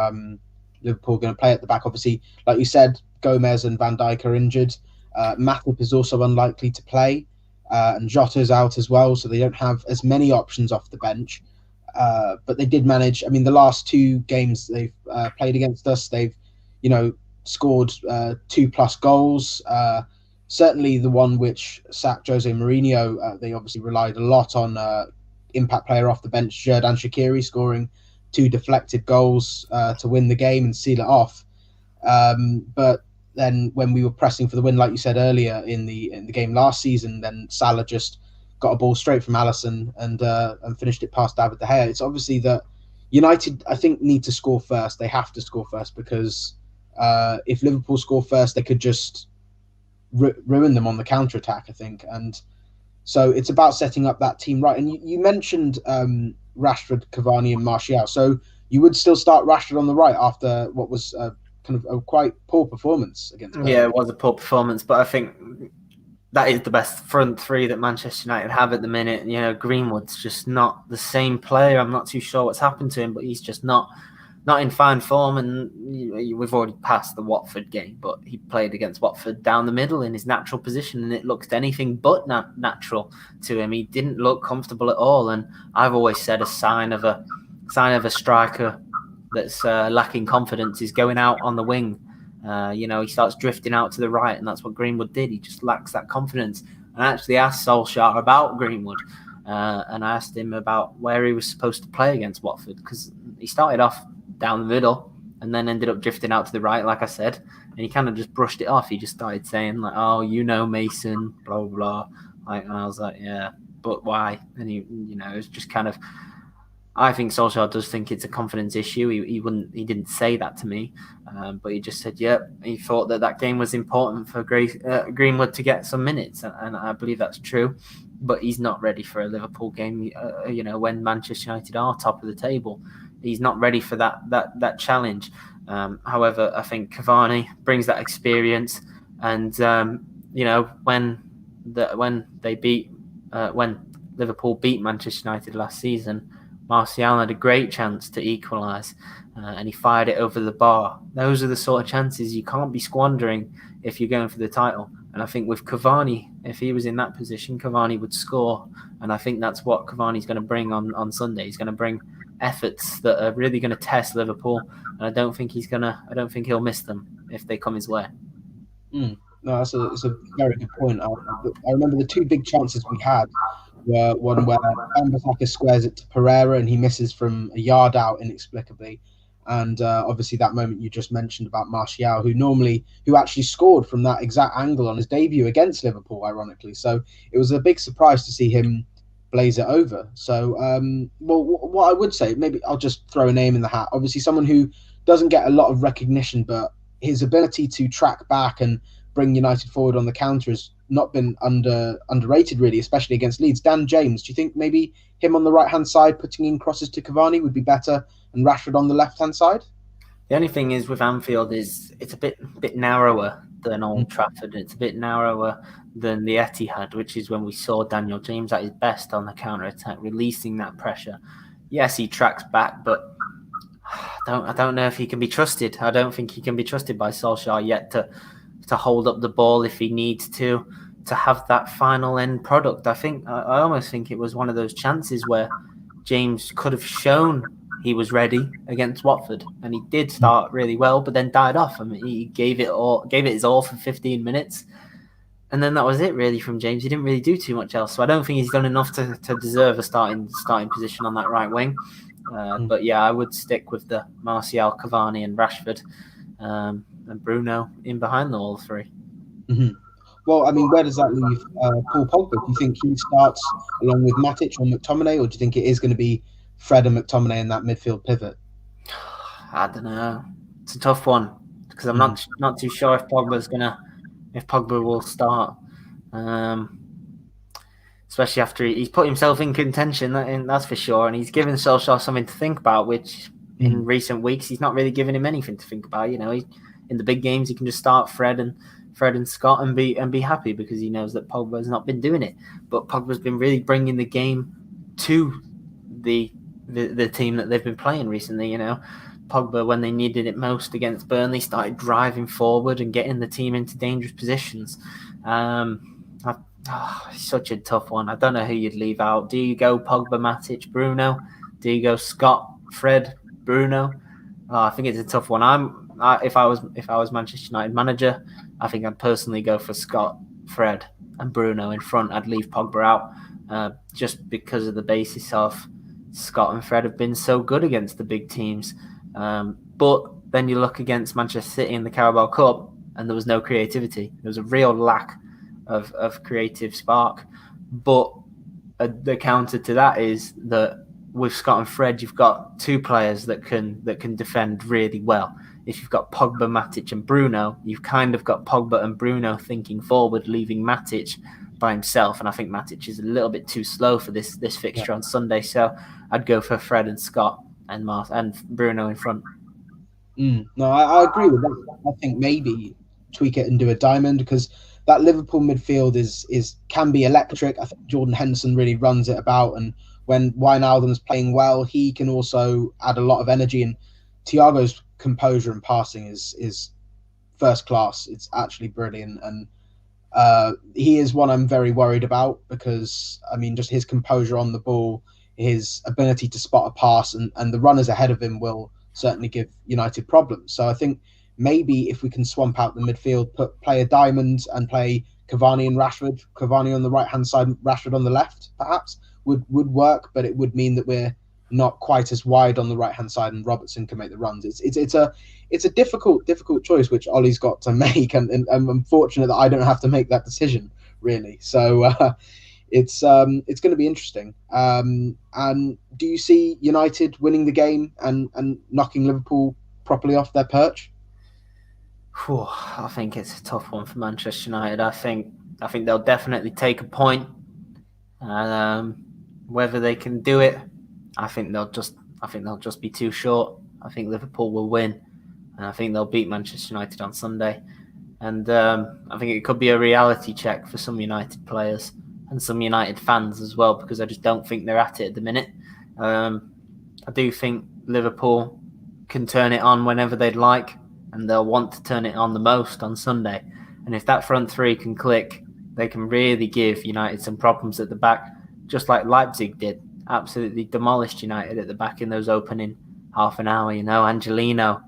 Speaker 1: Liverpool are going to play at the back. Obviously, like you said, Gomez and Van Dijk are injured. Matip is also unlikely to play. And Jota's out as well, so they don't have as many options off the bench. But they did manage. I mean, the last 2 games they've played against us, they've, scored 2+ goals. Certainly the one which sacked Jose Mourinho, they obviously relied a lot on impact player off the bench, Xherdan Shaqiri, scoring 2 deflected goals to win the game and seal it off. But then when we were pressing for the win, like you said earlier in the game last season, then Salah just got a ball straight from Alisson and finished it past David De Gea. It's obviously that United, I think, need to score first. They have to score first, because if Liverpool score first, they could just ruin them on the counter attack, I think. And so it's about setting up that team right. And you mentioned Rashford, Cavani, and Martial. So you would still start Rashford on the right after what was kind of a quite poor performance against Burnley.
Speaker 2: Yeah, it was a poor performance, but I think that is the best front three that Manchester United have at the minute. You know, Greenwood's just not the same player. I'm not too sure what's happened to him, but he's just not in fine form. And we've already passed the Watford game, but he played against Watford down the middle in his natural position, and it looked anything but natural to him. He didn't look comfortable at all. And I've always said a sign of a striker that's lacking confidence is going out on the wing. He starts drifting out to the right, and that's what Greenwood did. He just lacks that confidence. And I actually asked Solskjaer about Greenwood, and I asked him about where he was supposed to play against Watford, because he started off down the middle and then ended up drifting out to the right, like I said, and he kind of just brushed it off. He just started saying, like, "Oh, Mason, blah, blah, blah." And I was like, "Yeah, but why?" And it was just kind of, I think Solskjaer does think it's a confidence issue. He didn't say that to me, but he just said, yeah, he thought that game was important for Greenwood to get some minutes, and I believe that's true. But he's not ready for a Liverpool game. When Manchester United are top of the table, he's not ready for that challenge. However, I think Cavani brings that experience, and when Liverpool beat Manchester United last season, Martial had a great chance to equalise, and he fired it over the bar. Those are the sort of chances you can't be squandering if you're going for the title. And I think with Cavani, if he was in that position, Cavani would score. And I think that's what Cavani's going to bring on Sunday. He's going to bring efforts that are really going to test Liverpool, and I don't think he'll miss them if they come his way.
Speaker 1: No, it's a very good point. I remember the two big chances we had were one where Wan-Bissaka squares it to Pereira and he misses from a yard out inexplicably, and obviously that moment you just mentioned about Martial, who actually scored from that exact angle on his debut against Liverpool, ironically. So it was a big surprise to see him blaze it over. So, what I would say, maybe I'll just throw a name in the hat. Obviously, someone who doesn't get a lot of recognition, but his ability to track back and bring United forward on the counter has not been underrated, really, especially against Leeds. Dan James, do you think maybe him on the right-hand side, putting in crosses to Cavani would be better, and Rashford on the left-hand side?
Speaker 2: The only thing is with Anfield is it's a bit narrower than Old Trafford. It's a bit narrower than the Etihad, which is when we saw Daniel James at his best on the counter-attack, releasing that pressure. Yes, he tracks back, but I don't know if he can be trusted. I don't think he can be trusted by Solskjaer yet to hold up the ball if he needs to have that final end product. I almost think it was one of those chances where James could have shown he was ready against Watford, and he did start really well, but then died off. I mean, he gave it his all for 15 minutes, and then that was it really from James. He didn't really do too much else, so I don't think he's done enough to deserve a starting position on that right wing. But yeah, I would stick with the Martial, Cavani, and Rashford, and Bruno in behind them, all three.
Speaker 1: Mm-hmm. Well, I mean, where does that leave Paul Pogba? Do you think he starts along with Matic or McTominay, or do you think it is going to be Fred and McTominay in that midfield pivot?
Speaker 2: I don't know. It's a tough one because I'm not too sure if Pogba will start, especially after he's put himself in contention. That's for sure, and he's given Solskjaer something to think about, which in recent weeks he's not really given him anything to think about. In the big games he can just start Fred and Scott and be happy because he knows that Pogba's not been doing it. But Pogba's been really bringing the game to the team that they've been playing recently. Pogba, when they needed it most against Burnley, started driving forward and getting the team into dangerous positions. It's such a tough one. I don't know who you'd leave out. Do you go Pogba, Matic, Bruno? Do you go Scott, Fred, Bruno? I think it's a tough one. If I was Manchester United manager, I think I'd personally go for Scott, Fred, and Bruno in front. I'd leave Pogba out just because of the basis of Scott and Fred have been so good against the big teams. But then you look against Manchester City in the Carabao Cup, and there was no creativity. There was a real lack of creative spark. But the counter to that is that with Scott and Fred, you've got two players that can defend really well if you've got Pogba, Matic and Bruno, you've kind of got Pogba and Bruno thinking forward, leaving Matic by himself. And I think Matic is a little bit too slow for this fixture on Sunday. So I'd go for Fred and Scott and Bruno in front.
Speaker 1: No, I agree with that. I think maybe tweak it and do a diamond, because that Liverpool midfield can be electric. I think Jordan Henderson really runs it about, and when Wijnaldum's playing well, he can also add a lot of energy. And Thiago's composure and passing is first class. It's actually brilliant, and he is one I'm very worried about, because I mean, just his composure on the ball, his ability to spot a pass, and the runners ahead of him will certainly give United problems. So I think maybe if we can swamp out the midfield, play a diamond and play Cavani and Rashford, Cavani on the right hand side, Rashford on the left, perhaps would work, but it would mean that we're not quite as wide on the right hand side, and Robertson can make the runs. It's a difficult choice which Ollie's got to make, and I'm fortunate that I don't have to make that decision really. So it's going to be interesting. And do you see United winning the game and knocking Liverpool properly off their perch?
Speaker 2: I think it's a tough one for Manchester United. I think they'll definitely take a point. Whether they can do it, I think they'll just be too short. I think Liverpool will win, and I think they'll beat Manchester United on Sunday. And I think it could be a reality check for some United players and some United fans as well, because I just don't think they're at it at the minute. I do think Liverpool can turn it on whenever they'd like, and they'll want to turn it on the most on Sunday. And if that front three can click, they can really give United some problems at the back, just like Leipzig did. Absolutely demolished United at the back in those opening half an hour. Angelino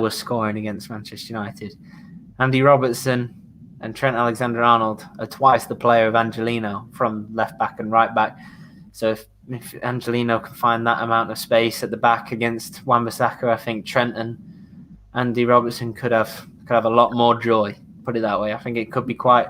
Speaker 2: was scoring against Manchester United. Andy Robertson and Trent Alexander-Arnold are twice the player of Angelino from left back and right back. So if Angelino can find that amount of space at the back against Wan-Bissaka, I think Trent and Andy Robertson could have a lot more joy. Put it that way. I think it could be quite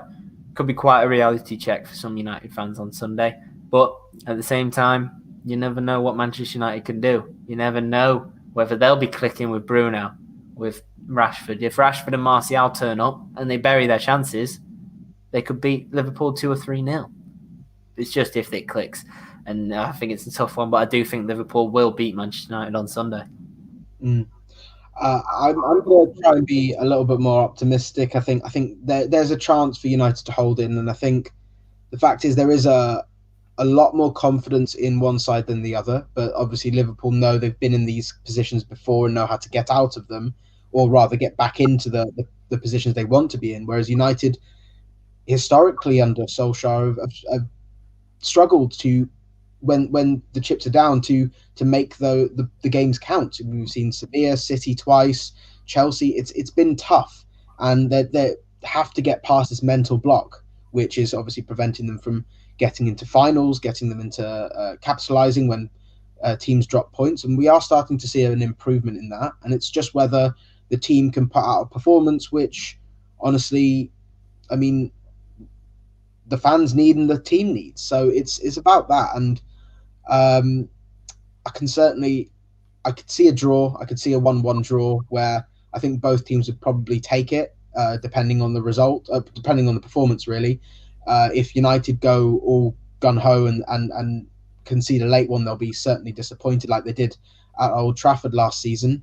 Speaker 2: a reality check for some United fans on Sunday. But at the same time, you never know what Manchester United can do. You never know whether they'll be clicking with Bruno, with Rashford. If Rashford and Martial turn up and they bury their chances, they could beat Liverpool 2 or 3-0. It's just if it clicks. And I think it's a tough one, but I do think Liverpool will beat Manchester United on Sunday.
Speaker 1: I'm going to try and be a little bit more optimistic. I think there's a chance for United to hold in, and I think the fact is there is a lot more confidence in one side than the other. But obviously Liverpool know they've been in these positions before and know how to get out of them, or rather get back into the positions they want to be in. Whereas United, historically under Solskjaer, have struggled to, when the chips are down, to make the games count. We've seen Sevilla, City twice, Chelsea. It's been tough, and they have to get past this mental block, which is obviously preventing them from getting into finals, getting them into capitalizing when teams drop points. And we are starting to see an improvement in that. And it's just whether the team can put out a performance, which honestly, I mean, the fans need and the team needs. So it's about that. And I could see a draw. I could see a 1-1 draw where I think both teams would probably take it, depending on the result, depending on the performance, really. If United go all gun-ho and concede a late one, they'll be certainly disappointed like they did at Old Trafford last season.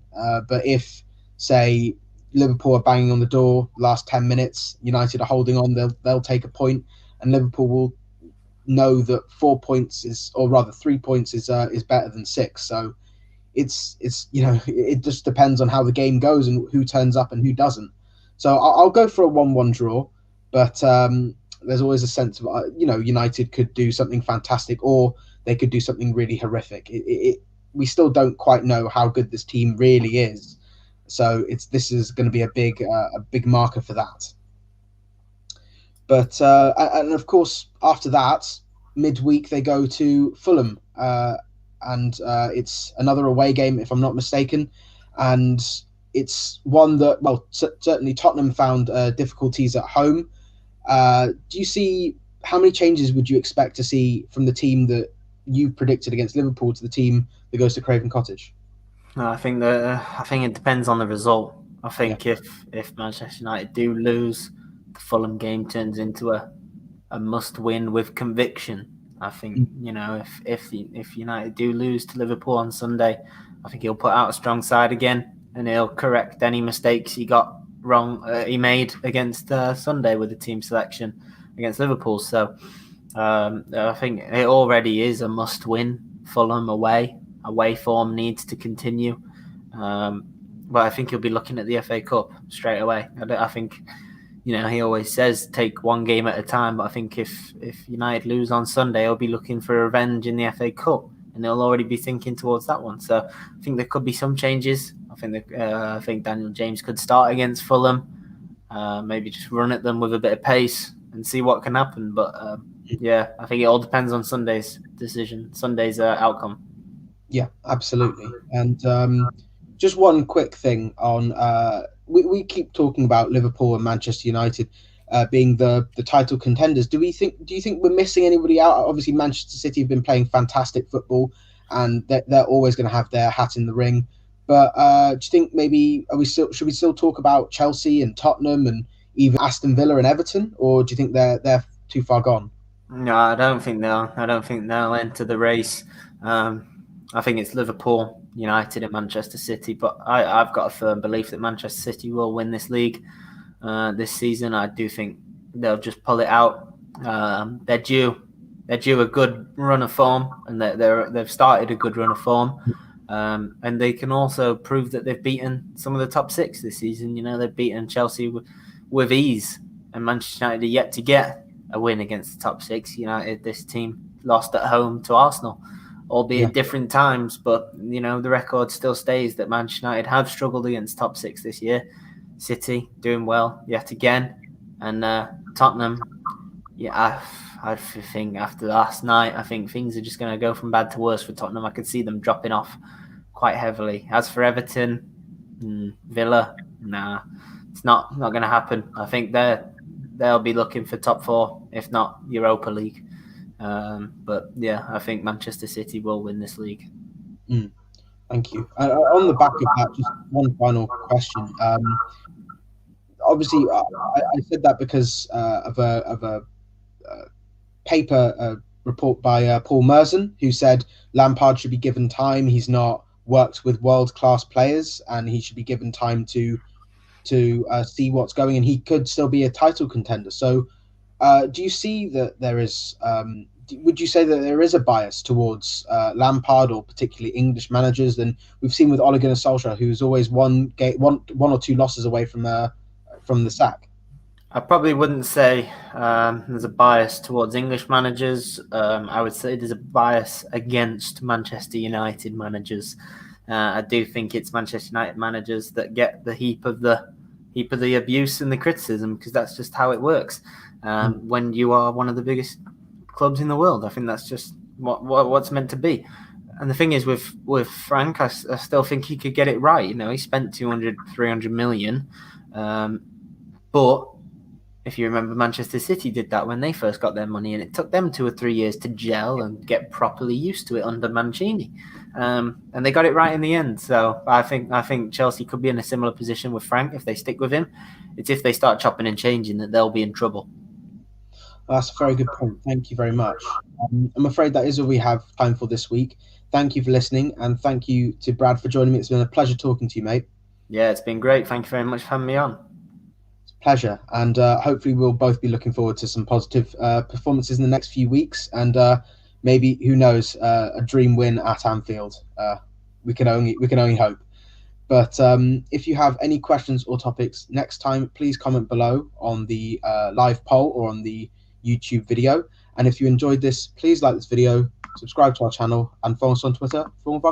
Speaker 1: But if, say, Liverpool are banging on the door last 10 minutes, United are holding on, they'll take a point, and Liverpool will know that 4 points is, or rather 3 points is better than 6. So it's it just depends on how the game goes and who turns up and who doesn't. So I'll go for a 1-1 draw, but there's always a sense of United could do something fantastic, or they could do something really horrific. We still don't quite know how good this team really is, so this is going to be a big marker for that. But and of course after that, midweek they go to Fulham, and it's another away game if I'm not mistaken, and it's one that, well, certainly Tottenham found difficulties at home. Do you see, how many changes would you expect to see from the team that you predicted against Liverpool to the team that goes to Craven Cottage?
Speaker 2: No, I think it depends on the result. I
Speaker 1: Yeah.
Speaker 2: think if Manchester United do lose, the Fulham game turns into a must win with conviction. I think
Speaker 1: Mm.
Speaker 2: if United do lose to Liverpool on Sunday, I think he'll put out a strong side again and he'll correct any mistakes he got wrong. He made against Sunday with the team selection against Liverpool. So I think it already is a must win. Fulham away. Away form needs to continue. But I think he'll be looking at the FA Cup straight away. I think, he always says take one game at a time. But I think if United lose on Sunday, he'll be looking for revenge in the FA Cup, and he'll already be thinking towards that one. So I think there could be some changes. I think Daniel James could start against Fulham. Maybe just run at them with a bit of pace and see what can happen. But yeah, I think it all depends on Sunday's decision, Sunday's outcome.
Speaker 1: Yeah, absolutely. And just one quick thing on we keep talking about Liverpool and Manchester United being the title contenders. Do you think we're missing anybody out? Obviously, Manchester City have been playing fantastic football, and they're always going to have their hat in the ring. But do you think maybe should we still talk about Chelsea and Tottenham and even Aston Villa and Everton, or do you think they're too far gone?
Speaker 2: No, I don't think they'll. I don't think they'll enter the race. I think it's Liverpool, United, and Manchester City. But I've got a firm belief that Manchester City will win this league this season. I do think they'll just pull it out. They're due a good run of form, and they've started a good run of form. And they can also prove that they've beaten some of the top six this season. They've beaten Chelsea with ease, and Manchester United are yet to get a win against the top six. This team lost at home to Arsenal, albeit different times, but the record still stays that Manchester United have struggled against top six this year. City doing well yet again, and Tottenham. Yeah, I think after last night, I think things are just going to go from bad to worse for Tottenham. I could see them dropping off quite heavily. As for Everton, Villa, nah, it's not going to happen. I think they'll be looking for top four, if not Europa League. But yeah, I think Manchester City will win this league.
Speaker 1: Thank you. On the back of that, just one final question. Obviously, I said that because of a paper report by Paul Merson, who said Lampard should be given time. He's not worked with world-class players, and he should be given time to see what's going, and he could still be a title contender. So do you see that there is would you say that there is a bias towards Lampard or particularly English managers? And we've seen with Ole Gunnar Solskjaer, who's always one or two losses away from the sack.
Speaker 2: I probably wouldn't say there's a bias towards English managers. I would say there's a bias against Manchester United managers. I do think it's Manchester United managers that get the heap of the abuse and the criticism, because that's just how it works. When you are one of the biggest clubs in the world, I think that's just what's meant to be. And the thing is, with Frank, I still think he could get it right. He spent 300 million, but if you remember, Manchester City did that when they first got their money, and it took them 2 or 3 years to gel and get properly used to it under Mancini. And they got it right in the end. So I think Chelsea could be in a similar position with Frank if they stick with him. It's if they start chopping and changing that they'll be in trouble.
Speaker 1: That's a very good point. Thank you very much. I'm afraid that is all we have time for this week. Thank you for listening, and thank you to Brad for joining me. It's been a pleasure talking to you, mate.
Speaker 2: Yeah, it's been great. Thank you very much for having me on.
Speaker 1: Pleasure, and hopefully we'll both be looking forward to some positive performances in the next few weeks, and maybe, who knows, a dream win at Anfield. We can only hope. But if you have any questions or topics next time, please comment below on the live poll or on the YouTube video. And if you enjoyed this, please like this video, subscribe to our channel, and follow us on Twitter for more.